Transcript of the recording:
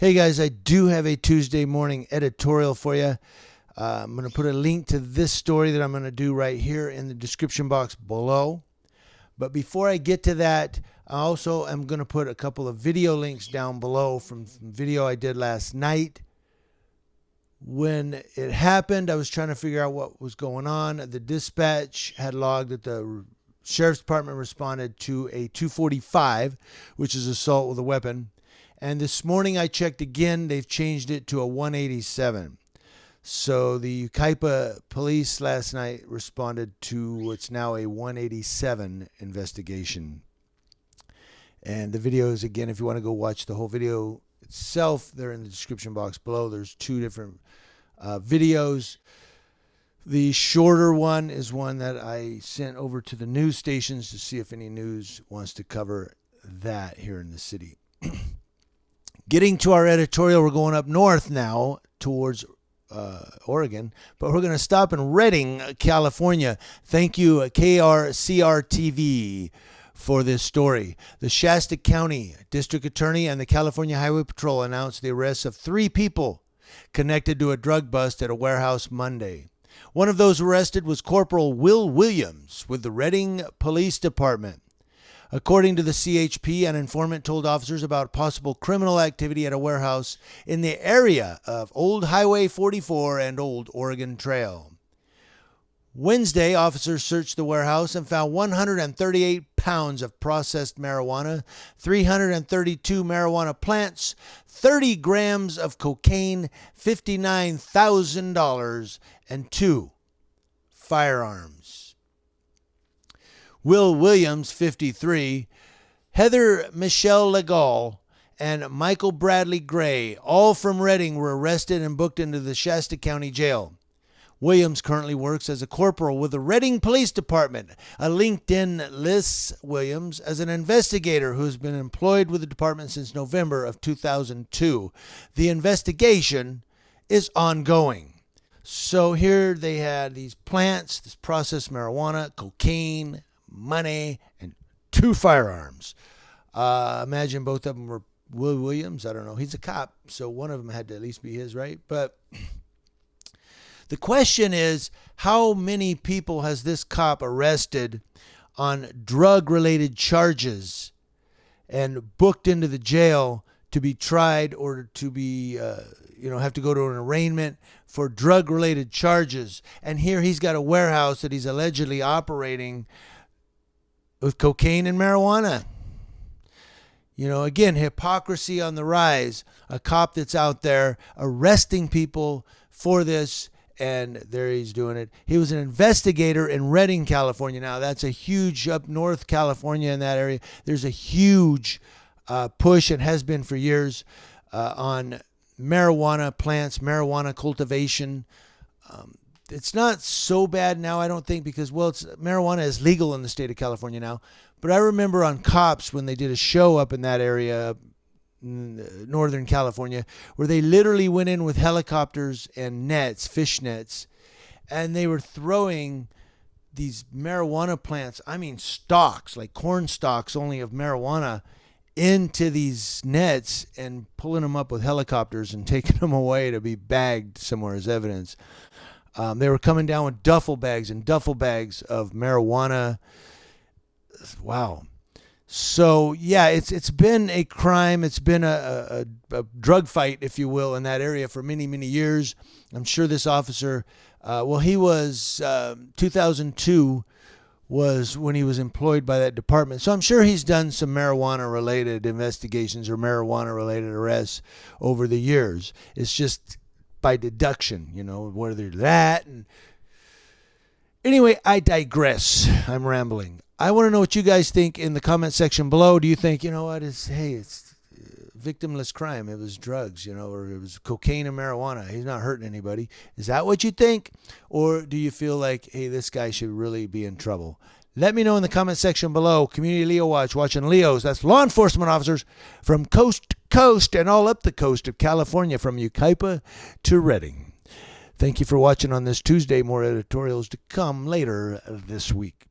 Hey guys, I do have a Tuesday morning editorial for you. I'm going to put a link to this story that I'm going to do right here in the description box below. But before I get to that, I also am going to put a couple of video links down below from video I did last night. When it happened, I was trying to figure out what was going on. The dispatch had logged that the sheriff's department responded to a 245, which is assault with a weapon. And this morning I checked again. They've changed it to a 187. So the Yucaipa police last night responded to what's now a 187 investigation. And the videos, again, if you want to go watch the whole video itself, they're in the description box below. There's two different videos. The shorter one is one that I sent over to the news stations to see if any news wants to cover that here in the city. Getting to our editorial, we're going up north now towards Oregon, but we're going to stop in Redding, California. Thank you, KRCR-TV, for this story. The Shasta County District Attorney and the California Highway Patrol announced the arrest of 3 people connected to a drug bust at a warehouse Monday. One of those arrested was Corporal Will Williams with the Redding Police Department. According to the CHP, an informant told officers about possible criminal activity at a warehouse in the area of Old Highway 44 and Old Oregon Trail. Wednesday, officers searched the warehouse and found 138 pounds of processed marijuana, 332 marijuana plants, 30 grams of cocaine, $59,000, and 2 firearms. Will Williams, 53, Heather Michelle Legal, and Michael Bradley Gray, all from Redding, were arrested and booked into the Shasta County Jail. Williams currently works as a corporal with the Redding Police Department. A LinkedIn lists Williams as an investigator who has been employed with the department since November of 2002. The investigation is ongoing. So here they had these plants, this processed marijuana, cocaine, money, and 2 firearms. Imagine both of them were Will Williams. I don't know. He's a cop, so one of them had to at least be his, right? But the question is, how many people has this cop arrested on drug-related charges and booked into the jail to be tried or to be, have to go to an arraignment for drug-related charges? And here he's got a warehouse that he's allegedly operating with cocaine and marijuana. Again, hypocrisy on the rise. A cop that's out there arresting people for this, and there he's doing it. He was an investigator in Redding, California. Now, that's a huge, up north California in that area. There's a huge push, and has been for years, on marijuana plants, marijuana cultivation. It's not so bad now, I don't think, because, marijuana is legal in the state of California now. But I remember on Cops when they did a show up in that area, Northern California, where they literally went in with helicopters and nets, fish nets, and they were throwing these marijuana plants, stalks, like corn stalks only of marijuana, into these nets and pulling them up with helicopters and taking them away to be bagged somewhere as evidence. They were coming down with duffel bags and duffel bags of marijuana. Wow. So, yeah, it's been a crime. It's been a drug fight, if you will, in that area for many, many years. I'm sure this officer, he was 2002 was when he was employed by that department. So I'm sure he's done some marijuana-related investigations or marijuana-related arrests over the years. It's just by deduction, whether that. And anyway, I digress. I'm rambling. I want to know what you guys think in the comment section below. Do you think, it's victimless crime? It was drugs, or it was cocaine and marijuana. He's not hurting anybody. Is that what you think? Or do you feel like, hey, this guy should really be in trouble? Let me know in the comment section below. Community Leo Watch, watching Leos. That's law enforcement officers from coast to coast and all up the coast of California, from Yucaipa to Redding. Thank you for watching on this Tuesday. More editorials to come later this week.